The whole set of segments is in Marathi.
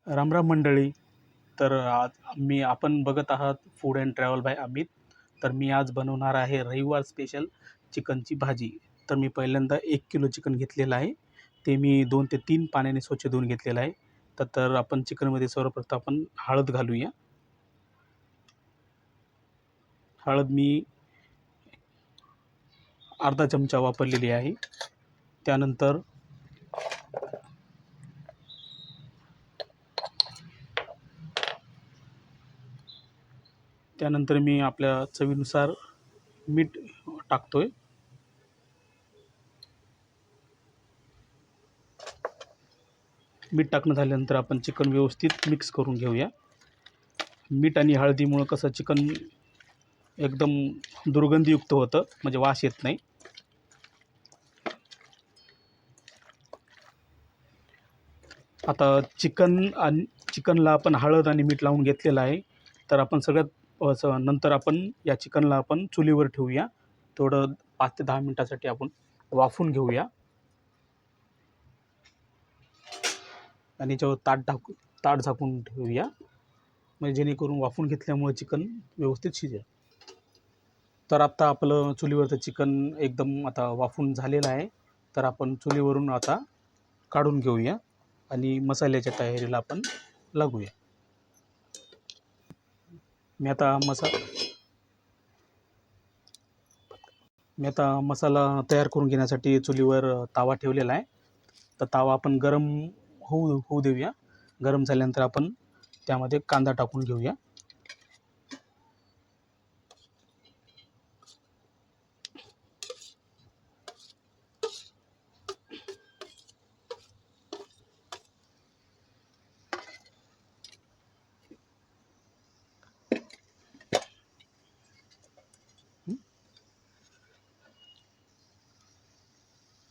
रामराम मंडळी. तर आज आपण बघत आहात food and travel by Amit. तर मी आज बनवणार आहे रविवार स्पेशल चिकनची भाजी. तर मी पहिल्यांदा 1 किलो चिकन घेतलेलं आहे. ते मी 2 ते 3 पाण्याने स्वच्छ धुवून घेतलेलं आहे. तर आपण चिकनमध्ये सर्वप्रथम आपण हळद घालूया. हळद मी अर्धा चमचा वापरलेली आहे. त्यानंतर त्यानंतर मी आपल्या चवीनुसार मीठ टाकतोय. मीठ टाकणं झाल्यानंतर आपण चिकन व्यवस्थित मिक्स करून घेऊया. मीठ आणि हळदीमुळं कसं चिकन एकदम दुर्गंधीयुक्त होतं, म्हणजे वास येत नाही. आता चिकनला आपण हळद आणि मीठ लावून घेतलेलं आहे. तर आपण नंतर आपण या चिकनला आपण चुलीवर ठेवूया. थोडं 5 ते 10 मिनिटासाठी आपण वाफवून घेऊया आणि याच्यावर ताट झाकून ठेवूया, म्हणजे जेणेकरून वाफवून घेतल्यामुळे चिकन व्यवस्थित शिजेल. तर आता आपलं चुलीवरचं चिकन एकदम आता वाफवून झालेलं आहे. तर आपण चुलीवरून आता काढून घेऊया आणि मसाल्याच्या तयारीला आपण लागूया. मी आता मसाला तयार करून घेण्यासाठी चुलीवर तावा ठेवलेला आहे. तर तावा आपण गरम होऊ देऊया. गरम झाल्यानंतर आपण त्यामध्ये कांदा टाकून घेऊया.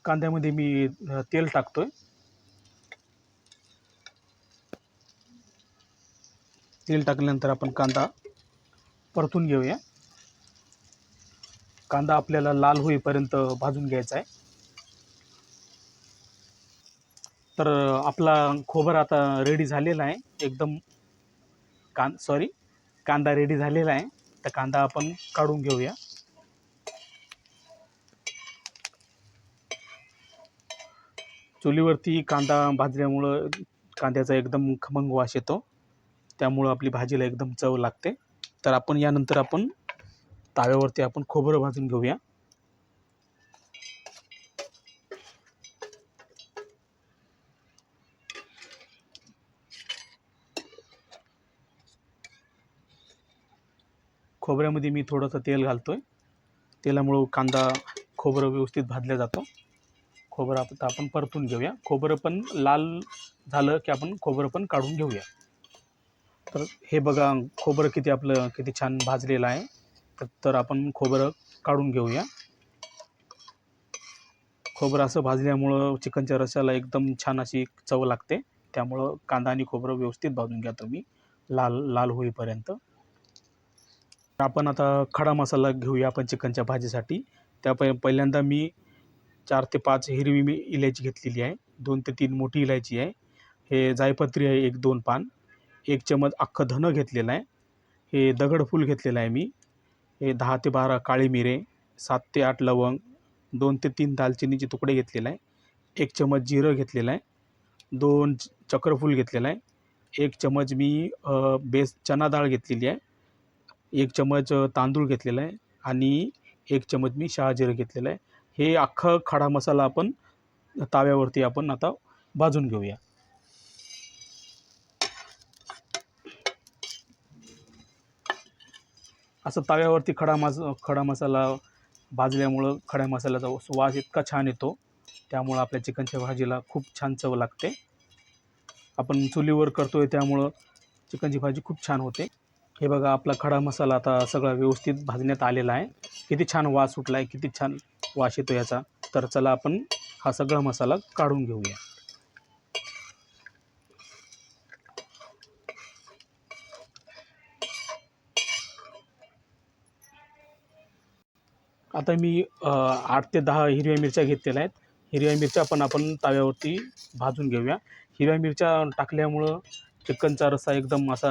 कांद्यामध्ये मी तेल टाकतोय. तेल टाकल्यानंतर आपण कांदा परतून घेऊया. कांदा आपल्याला लाल होईपर्यंत भाजून घ्यायचा आहे. तर आपला खोबरा आता रेडी झालेला आहे. कांदा रेडी झालेला आहे. तर कांदा आपण काढून घेऊया. चुलीवरती कांदा भाजल्यामुळं कांद्याचा एकदम खमंग वास येतो. त्यामुळं आपली भाजीला एकदम चव लागते. तर आपण यानंतर ताव्यावरती आपण खोबरं भाजून घेऊया. खोबऱ्यामध्ये मी थोडंसं तेल घालतोय. तेलामुळं खोबरं व्यवस्थित भाजलं जातं. खोबरं आता आपण परतून घेऊया. खोबरं पण लाल झालं की आपण खोबरं पण काढून घेऊया. तर हे बघा, खोबरं किती छान भाजलेलं आहे. तर आपण खोबरं काढून घेऊया. खोबरं असं भाजल्यामुळं चिकनच्या रस्स्याला एकदम छान अशी चव लागते. त्यामुळं कांदा आणि खोबरं व्यवस्थित भाजून घ्या तुम्ही, लाल लाल होईपर्यंत. आपण आता खडा मसाला घेऊया आपण चिकनच्या भाजीसाठी. पहिल्यांदा मी 4 ते 5 हिरवी इलायची घेतलेली आहे. 2 ते 3 मोठी इलायची आहे. हे जायपत्री आहे 1-2 पान. 1 चमच अख्खं धनं घेतलेलं आहे. हे दगडफूल घेतलेलं आहे मी. हे 10 ते 12 काळी मिरे, 7 ते 8 लवंग, 2 ते 3 दालचिनीचे तुकडे घेतलेला आहे. 1 चमच जिरं घेतलेलं आहे. 2 चक्रफूल घेतलेलं आहे. 1 चमच मी चना डाळ घेतलेली आहे. 1 चमच तांदूळ घेतलेला आहे आणि 1 चमच मी शहाजिरं घेतलेलं आहे. हे अख्खा खडा मसाला आपण ताव्यावरती आपण आता भाजून घेऊया. असं ताव्यावरती खडा मसाला भाजल्यामुळं खड्या मसाल्याचा वास इतका छान येतो. त्यामुळं आपल्या चिकनच्या भाजीला खूप छान चव लागते. आपण चुलीवर करतोय त्यामुळं चिकनची भाजी खूप छान होते. हे बघा, आपला खडा मसाला आता सगळा व्यवस्थित भाजण्यात आलेला आहे. किती छान वास सुटला आहे, किती छान वास येतो याचा. तर चला आपण हा सगळा मसाला काढून घेऊया. आता मी 8 ते 10 हिरव्या मिरच्या घेतलेल्या आहेत. हिरव्या मिरच्या पण आपण ताव्यावरती भाजून घेऊया. हिरव्या मिरच्या टाकल्यामुळं चिकनचा रस्सा एकदम असा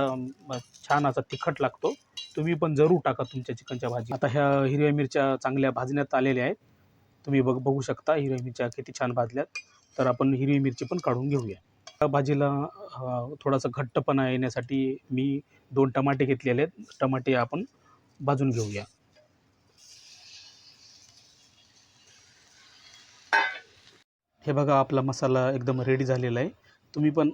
छान असा तिखट लागतो. तुम्ही पण जरूर टाका तुमच्या चिकनच्या भाजी. आता ह्या हिरव्या मिरच्या चांगल्या भाजण्यात आलेल्या आहेत. तुम्ही बघू शकता हिरव्या मिरच्या किती छान भाजल्यात. तर आपण हिरवी मिरची पण काढून घेऊया. त्या भाजीला थोडासा घट्टपणा येण्यासाठी मी 2 टमाटे घेतलेले आहेत. टमाटे आपण भाजून घेऊया. हे बघा आपला मसाला एकदम रेडी झालेला आहे. तुम्ही पण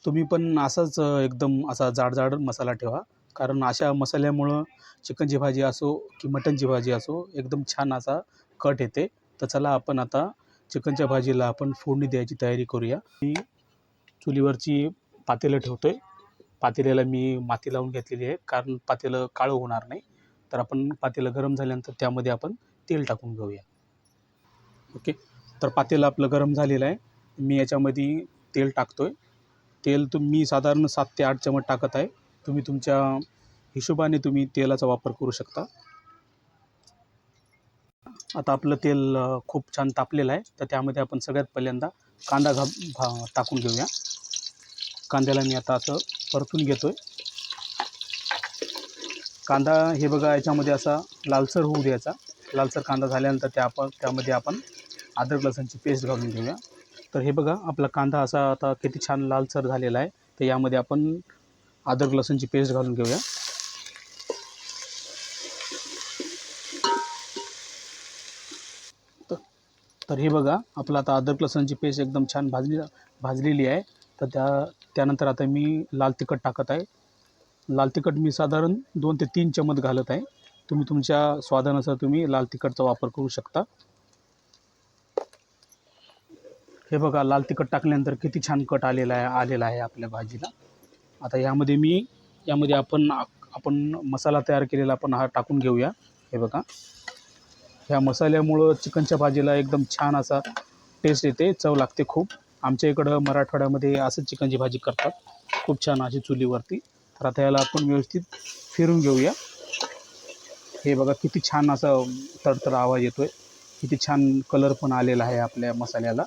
तुम्ही पण असाच एकदम असा जाड मसाला ठेवा. कारण अशा मसाल्यामुळं चिकनची भाजी असो की मटनची भाजी असो एकदम छान असा कट येते. तर चला आपण आता चिकनच्या भाजीला आपण फोडणी द्यायची तयारी करूया. मी चुलीवरची पातेलं ठेवतोय. पातेल्याला मी माती लावून घेतलेली आहे कारण पातेलं काळं होणार नाही. तर आपण पातेलं गरम झाल्यानंतर त्यामध्ये आपण तेल टाकून घेऊया. ओके. तर पातेलं आपलं गरम झालेलं आहे. मी याच्यामध्ये तेल टाकतोय. तेल मी साधारण 7 ते 8 चमच टाकत आहे. तुम्ही तुमच्या हिशोबाने तुम्ही तेलाचा वापर करू शकता. आता आपलं तेल खूप छान तापलेलं आहे. तर त्यामध्ये आपण सगळ्यात पहिल्यांदा कांदा टाकून घेऊया. कांद्याला मी आता असं परतून घेतोय. कांदा हे बघा याच्यामध्ये असा लालसर होऊ द्यायचा. लालसर कांदा झाल्यानंतर त्यामध्ये आपण अद्रक लसूणची पेस्ट घालून घेऊया. तर हे बघा आपला कांदा असा आता किती छान लालसर झालेला आहे. तर यामध्ये आपण अद्रक लसूणची पेस्ट घालून घेऊया. तर हे बघा आपलं आता अद्रक लसूणची पेस्ट एकदम छान भाजलेली आहे. तर त्यानंतर आता मी लाल तिखट टाकत आहे. लाल तिखट मी साधारण 2 ते 3 चमच घालत आहे. तुम्ही तुमच्या स्वादानुसार तुम्ही लाल तिखटचा वापर करू शकता. हे बघा लाल तिखट टाकल्यानंतर किती छान कट आलेला आहे आपल्या भाजीला. आता यामध्ये आपण मसाला तयार केलेला आपण हा टाकून घेऊया. हे बघा ह्या मसाल्यामुळं चिकनच्या भाजीला एकदम छान असा टेस्ट येते, चव लागते खूप. आमच्या इकडं मराठवाड्यामध्ये असंच चिकनची भाजी करतात खूप छान अशी चुलीवरती. तर आता याला आपण व्यवस्थित फिरून घेऊया. हे बघा किती छान असा तडतड आवाज येतोय. किती छान कलर पण आलेला आहे आपल्या मसाल्याला.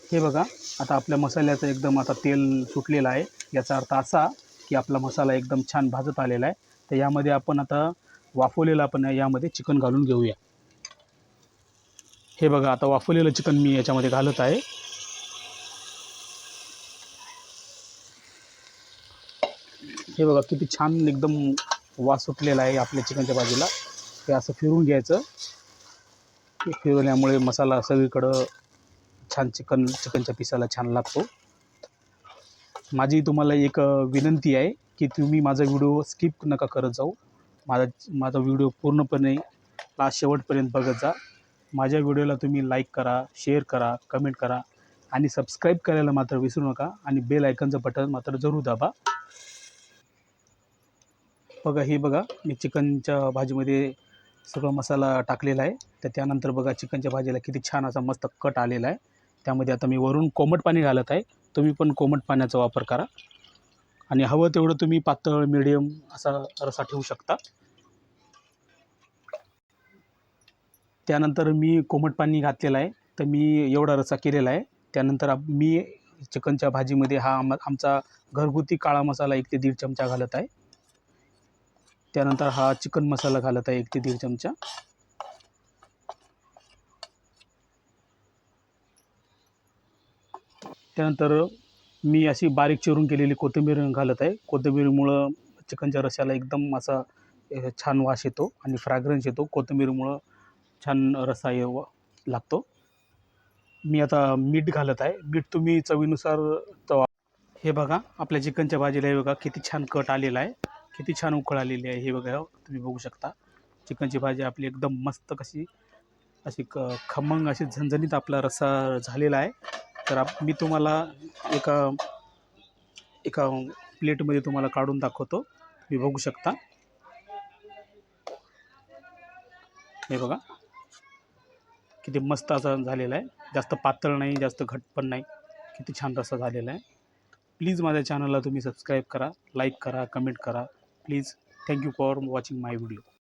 हे बघा आता आपल्या मसाल्याचं एकदम आता तेल सुटलेलं आहे. याचा अर्थ असा की आपला मसाला एकदम छान भाजत आलेला आहे. तर यामध्ये आपण आता वाफवलेलं आपण यामध्ये चिकन घालून घेऊया. हे बघा आता वाफवलेलं चिकन मी याच्यामध्ये घालत आहे. हे बघा किती छान एकदम वास सुटलेला आहे आपल्या चिकनच्या भाजीला. हे असं फिरून घ्यायचं. फिरवल्यामुळे मसाला सगळीकडं छान चिकनच्या पिसाला छान लागतो. माझी तुम्हाला एक विनंती आहे की तुम्ही माझा व्हिडिओ स्किप नका करत जाऊ. माझा व्हिडिओ पूर्णपणे लास्ट शेवटपर्यंत बघत जा. माझ्या व्हिडिओला तुम्ही लाईक करा, शेअर करा, कमेंट करा आणि सबस्क्राईब करायला मात्र विसरू नका आणि बेल आयकॉनचं बटन मात्र जरूर दाबा. बघा हे बघा मी चिकनच्या भाजीमध्ये सगळा मसाला टाकलेला आहे. तर त्यानंतर बघा चिकनच्या भाजीला किती छान असा मस्त कट आलेला आहे. त्यामध्ये आता मी वरून कोमट पाणी घालत आहे. तुम्ही पण कोमट पाण्याचा वापर करा आणि हवं तेवढं तुम्ही पातळ मीडियम असा रस्सा ठेवू शकता. त्यानंतर मी कोमट पाणी घातलेलं आहे. तर मी एवढा रस्सा केलेला आहे. त्यानंतर मी चिकनच्या भाजीमध्ये हा आमचा घरगुती काळा मसाला 1 ते 1.5 चमचा घालत आहे. त्यानंतर हा चिकन मसाला घालत आहे 1 ते 1.5 चमचा. त्यानंतर मी अशी बारीक चिरून केलेली कोथिंबीर घालत आहे. कोथिंबीरमुळं चिकनच्या रश्श्याला एकदम असा छान वास येतो आणि फ्रॅग्रन्स येतो. कोथिंबीरमुळं छान रस्सा लागतो. मी आता मीठ घालत आहे. मीठ तुम्ही चवीनुसार हे बघा आपल्या चिकनच्या भाजीला हे बघा किती छान कट आलेला आहे. किती छान उकळ आलेली आहे. हे बघा तुम्ही बघू शकता. चिकनची भाजी आपली एकदम मस्त कशी अशी खमंग अशी झणझणीत आपला रस्सा झालेला आहे. तर मी तुम्हाला एका एका प्लेटमध्ये तुम्हाला काढून दाखवतो. तुम्ही बघू शकता. हे बघा किती मस्त असा झालेला आहे. जास्त पातळ नाही, जास्त घट्ट पण नाही. किती छान रस्सा झालेला आहे. प्लीज माझ्या चॅनलला तुम्ही सबस्क्राईब करा, लाईक करा, कमेंट करा. Please. Thank you for watching my video.